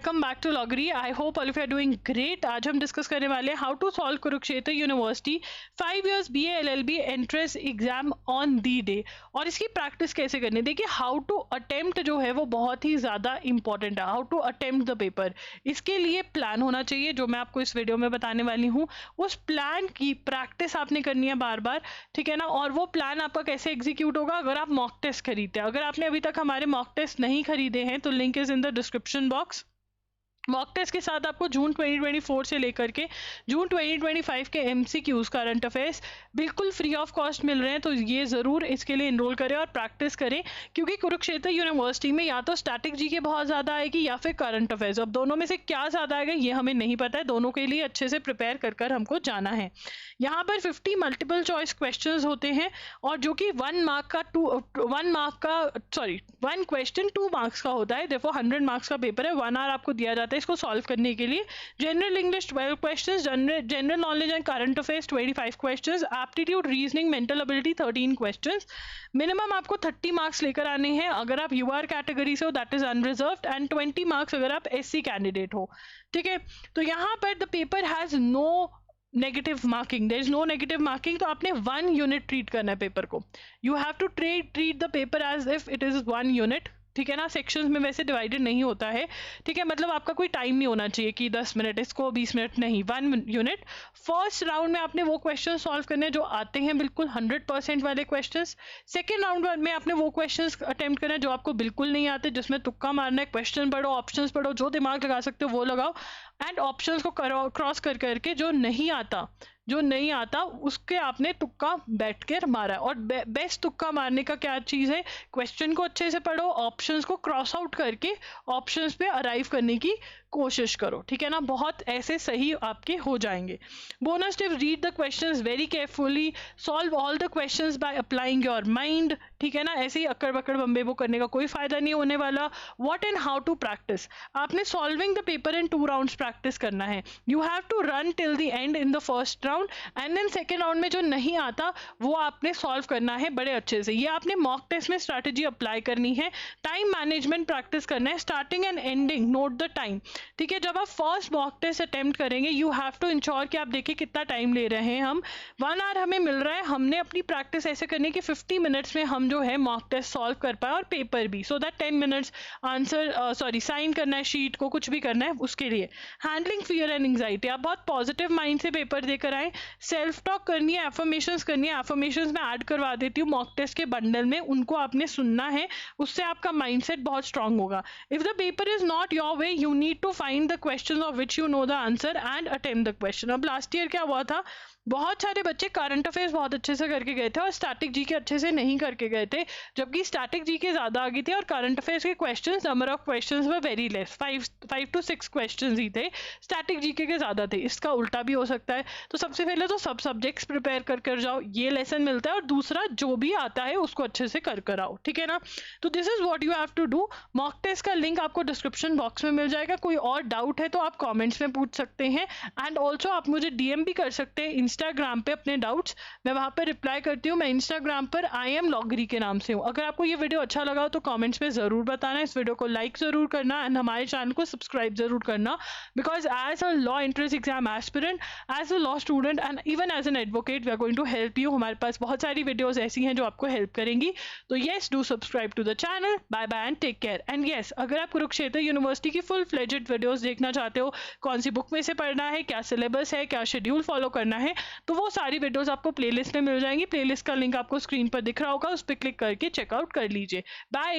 Welcome back to Logary. I hope all of you are doing great. आज हम discuss करने वाले हैं how to solve Kurukshetra university 5 years BA LLB entrance exam on the day, और इसकी practice कैसे करनी। देखिए, हाउ टू अटेम्प्ट जो है वो बहुत ही ज़्यादा इंपॉर्टेंट है। How to attempt the paper, इसके लिए प्लान होना चाहिए जो मैं आपको इस वीडियो में बताने वाली हूँ। उस प्लान की प्रैक्टिस आपने करनी है बार बार, ठीक है ना। और वो प्लान आपका कैसे एग्जीक्यूट होगा, अगर आप मॉक टेस्ट खरीदते हैं। अगर आपने अभी तक हमारे मॉक टेस्ट नहीं खरीदे हैं तो link is in the description box. Mock test के साथ आपको जून 2024 से लेकर के जून 2025 के MCQs करंट अफेयर्स बिल्कुल फ्री ऑफ कॉस्ट मिल रहे हैं, तो ये ज़रूर इसके लिए इनरोल करें और प्रैक्टिस करें, क्योंकि कुरुक्षेत्र यूनिवर्सिटी में या तो स्टैटिक जीके बहुत ज़्यादा आएगी या फिर करंट अफेयर्स। अब दोनों में से क्या ज़्यादा आएगा ये हमें नहीं पता है, दोनों के लिए अच्छे से प्रिपेयर कर हमको जाना है। यहाँ पर 50 मल्टीपल चॉइस क्वेश्चन होते हैं, और जो कि 1 क्वेश्चन 2 मार्क्स का होता है। देखो 100 मार्क्स का पेपर है, 1 आवर आपको दिया जाता है इसको सॉल्व करने के लिए। General English 12 questions, general knowledge and current affairs 25 questions, aptitude reasoning mental ability 13 questions. Minimum आपको 30 मार्क्स लेकर आने हैं अगर आप UR कैटेगरी से हो, that is unreserved, and 20 marks अगर आप SC कैंडिडेट हो, ठीक है। तो यहाँ पर the paper has no negative marking, there is no negative marking. तो आपने 1 यूनिट ट्रीट करना है पेपर को। You have to treat the paper as if it is 1 unit, ठीक है ना। सेक्शंस में वैसे डिवाइडेड नहीं होता है, ठीक है। मतलब आपका कोई टाइम नहीं होना चाहिए कि 10 मिनट इसको 20 मिनट, नहीं, 1 यूनिट। फर्स्ट राउंड में आपने वो क्वेश्चन सॉल्व करने जो आते हैं बिल्कुल 100% वाले क्वेश्चंस। सेकेंड राउंड में आपने वो क्वेश्चंस अटेम्प्ट करना जो आपको बिल्कुल नहीं आते, जिसमें तुक्का मारना है। क्वेश्चन पढ़ो, ऑप्शंस पढ़ो, जो दिमाग लगा सकते हो वो लगाओ, एंड ऑप्शंस को क्रॉस करके जो नहीं आता उसके आपने तुक्का बैठ कर मारा। और बेस्ट तुक्का मारने का क्या चीज़ है, क्वेश्चन को अच्छे से पढ़ो, ऑप्शंस को क्रॉस आउट करके ऑप्शंस पे अराइव करने की कोशिश करो, ठीक है ना। बहुत ऐसे सही आपके हो जाएंगे। Bonus tip, read the questions very carefully, solve all the questions by applying your mind, ठीक है ना। ऐसे ही अक्कड़ बक्कड़ बम्बे वो करने का कोई फायदा नहीं होने वाला। What and how to practice, आपने solving the paper in 2 rounds practice करना है। You have to run till the end in the first round, and then second round में जो नहीं आता वो आपने सॉल्व करना है बड़े अच्छे से। ये आपने मॉक टेस्ट में स्ट्रैटेजी अप्लाई करनी है। टाइम मैनेजमेंट प्रैक्टिस करना है, starting and ending, note the time, ठीक है। जब आप फर्स्ट मॉक टेस्ट अटेम्प्ट करेंगे यू हैव टू इंश्योर कि आप देखिए कितना टाइम ले रहे हैं हम। 1 आवर हमें मिल रहा है, हमने अपनी प्रैक्टिस ऐसे करनी है कि 50 मिनट्स में हम जो है मॉक टेस्ट सॉल्व कर पाए, और पेपर भी, so that 10 minutes answer sine करना है, शीट को कुछ भी करना है उसके लिए। हैंडलिंग फियर एंड एंग्जाइटी, आप बहुत पॉजिटिव माइंड से पेपर देकर आए। सेल्फ टॉक करनी है, एफर्मेशंस करनी है। एफर्मेशंस में ऐड करवा देती हूँ मॉक टेस्ट के बंडल में, उनको आपने सुनना है, उससे आपका माइंडसेट बहुत स्ट्रांग होगा। If the paper is not your way, you need to find the question of which you know the answer and attempt the question. अब लास्ट ईयर क्या हुआ था, बहुत सारे बच्चे करंट अफेयर्स बहुत अच्छे से करके गए थे और स्टैटिक जीके अच्छे से नहीं करके गए थे, जबकि स्टैटिक जीके ज्यादा आ गई थी और करंट अफेयर्स के questions, number of questions were very less, 5 to 6 questions ही थे, स्टैटिक जीके के ज्यादा थे। इसका उल्टा भी हो सकता है। तो सबसे पहले तो सब सब्जेक्ट्स प्रिपेयर कर जाओ, ये लेसन मिलता है, और दूसरा जो भी आता है उसको अच्छे से कर आओ, ठीक है ना। तो this is what you have to do. Mock test का लिंक आपको डिस्क्रिप्शन बॉक्स में मिल जाएगा। कोई और डाउट है तो आप कॉमेंट्स में पूछ सकते हैं, एंड ऑल्सो आप मुझे DM भी कर सकते हैं इंस्टाग्राम पे अपने डाउट्स, मैं वहां पर रिप्लाई करती हूँ। मैं इंस्टाग्राम पर IM लॉगरी के नाम से हूँ। अगर आपको ये वीडियो अच्छा लगा हो तो कमेंट्स में जरूर बताना, इस वीडियो को लाइक जरूर करना, एंड हमारे चैनल को सब्सक्राइब जरूर करना, because as a law entrance exam aspirant, as a law student, and even as an advocate, we are going to help you. हमारे पास बहुत सारी वीडियोज ऐसी हैं जो आपको हेल्प करेंगी। तो yes, do subscribe to the channel. Bye bye and take care. And yes, अगर आप कुरुक्षेत्र यूनिवर्सिटी की फुल फ्लेजेड वीडियोज देखना चाहते हो, कौन सी बुक में से पढ़ना है, क्या सिलेबस है, क्या शेड्यूल फॉलो करना है, तो वो सारी वीडियोस आपको प्लेलिस्ट में मिल जाएंगी। प्लेलिस्ट का लिंक आपको स्क्रीन पर दिख रहा होगा, उस पर क्लिक करके चेकआउट कर लीजिए। बाय।